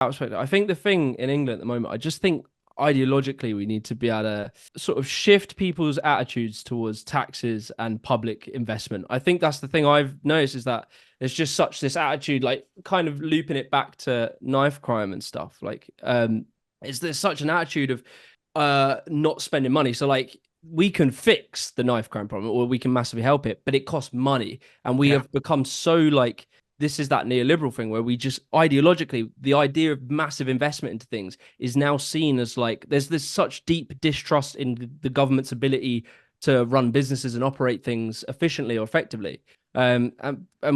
perspective. I think the thing in England at the moment, I just think ideologically we need to be able to sort of shift people's attitudes towards taxes and public investment. I think that's the thing I've noticed is that there's just such this attitude, like kind of looping it back to knife crime and stuff. Like, is there's such an attitude of not spending money. So like we can fix the knife crime problem or we can massively help it, but it costs money. And we Yeah. have become so like this is that neoliberal thing where we just ideologically the idea of massive investment into things is now seen as like there's this such deep distrust in the government's ability to run businesses and operate things efficiently or effectively. And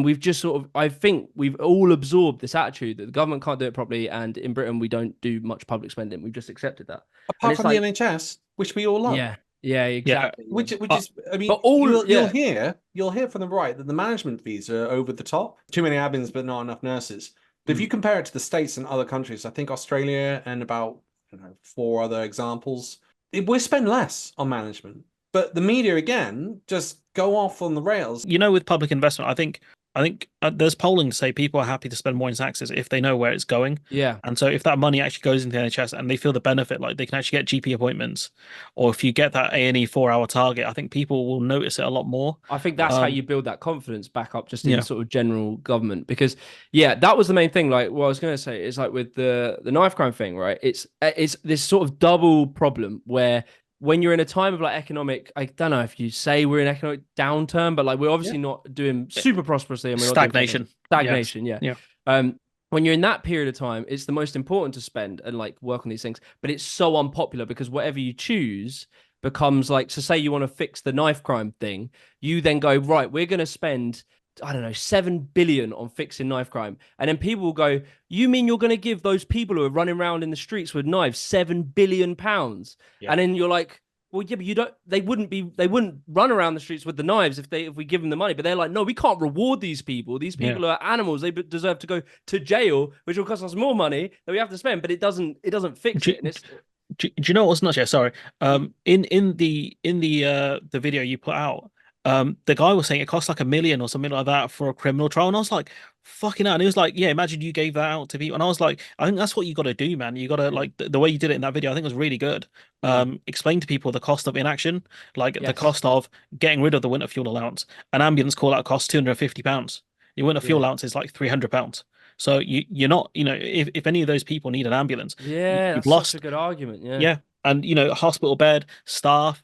we've just sort of, I think we've all absorbed this attitude that the government can't do it properly, and in Britain we don't do much public spending. We've just accepted that, and Apart it's from the like, NHS, which we all love. yeah, yeah, Yeah, exactly. Yeah. which But is, I but mean, all, yeah, you'll hear from the right that the management fees are over the top. Too many admins, but not enough nurses. But if mm, you compare it to the States and other countries, I think Australia and about, I don't know, four other examples, we spend less on management. But the media again just go off on the rails. With public investment, I think there's polling to say people are happy to spend more in taxes if they know where it's going. yeah. And so if that money actually goes into the NHS and they feel the benefit, like they can actually get GP appointments, or if you get that A&E 4 hour target, I think people will notice it a lot more. I think that's how Um, you build that confidence back up just in yeah, sort of general government. Because yeah, that was the main thing. Like what I was gonna say is like with the knife crime thing, right? It's this sort of double problem where when you're in a time of like economic, I don't know if you say we're in economic downturn, but like we're Yeah. obviously not doing super prosperously and we're not doing stagnation. stagnation, yeah. Yeah. When you're in that period of time, it's the most important to spend and like work on these things, but it's so unpopular because whatever you choose becomes like, so say you want to fix the knife crime thing, you then go, right, we're going to spend, I don't know, 7 billion on fixing knife crime. And then people will go, you mean you're going to give those people who are running around in the streets with knives 7 billion pounds? Yeah. And then you're like, well, yeah, but they wouldn't run around the streets with the knives if we give them the money. But they're like, no, we can't reward these people. These Yeah. people are animals. They deserve to go to jail, which will cost us more money that we have to spend. But it doesn't fix Do, it. And it's do you know what's not yet? Sorry. In the video you put out, the guy was saying it costs like 1 million or something like that for a criminal trial, and I was like, fucking hell. And he was like, yeah, imagine you gave that out to people, and I was like, I think that's what you got to do, man. You got to like the way you did it in that video. I think was really good. Explain to people the cost of inaction, like the yes, cost of getting rid of the winter fuel allowance. An ambulance call out costs £250. Your winter fuel yeah, allowance is like £300. So you're not, if any of those people need an ambulance, yeah. you've That's such a lost. good argument. Yeah. Yeah. And hospital bed, staff,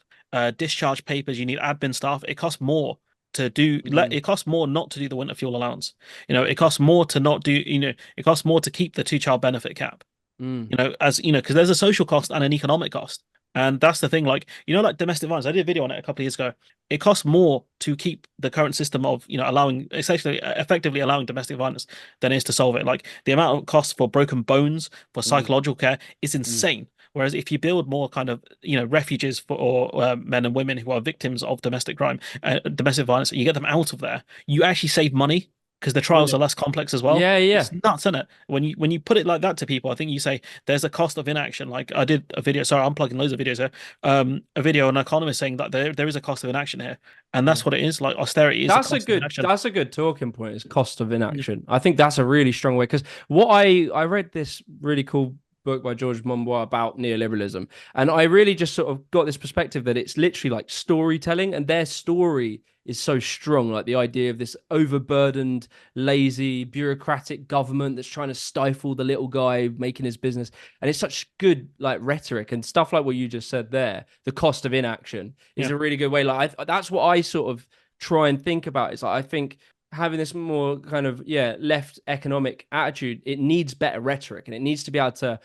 discharge papers, you need admin staff. It costs more to do Mm, it costs more not to do the winter fuel allowance. It costs more to not do, it costs more to keep the two-child benefit cap. mm, Because there's a social cost and an economic cost. And that's the thing, like, like domestic violence. I did a video on it a couple of years ago. It costs more to keep the current system of, allowing, essentially, effectively allowing domestic violence than it is to solve it. Like, the amount of costs for broken bones, for mm, psychological care is mm. insane. Whereas if you build more kind of, refuges for men and women who are victims of domestic crime, domestic violence, and you get them out of there, you actually save money because the trials Yeah. are less complex as well. Yeah, yeah. It's nuts, isn't it? When you put it like that to people, I think you say there's a cost of inaction. Like I did a video, sorry, I'm plugging loads of videos here. A video, an economist saying that there is a cost of inaction here, and Yeah. that's what it is. Like austerity is a cost of inaction. That's a good talking point. Is cost of inaction. I think that's a really strong way because what I read this really cool book by George Monbiot about neoliberalism, and I really just sort of got this perspective that it's literally like storytelling, and their story is so strong. Like the idea of this overburdened, lazy, bureaucratic government that's trying to stifle the little guy making his business, and it's such good like rhetoric and stuff like what you just said there. The cost of inaction is Yeah. a really good way. Like that's what I sort of try and think about. It's like I think having this more kind of left economic attitude, it needs better rhetoric and it needs to be able to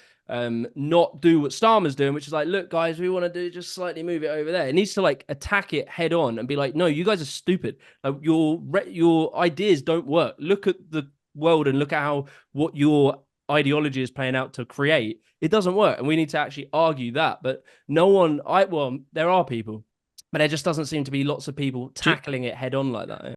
not do what Starmer's doing, which is like, look guys, we want to do just slightly move it over there. It needs to like attack it head on and be like, no, you guys are stupid. Like your ideas don't work. Look at the world and look at how what your ideology is playing out to create. It doesn't work, and we need to actually argue that. But no one, well, there are people, but there just doesn't seem to be lots of people tackling it head on like that.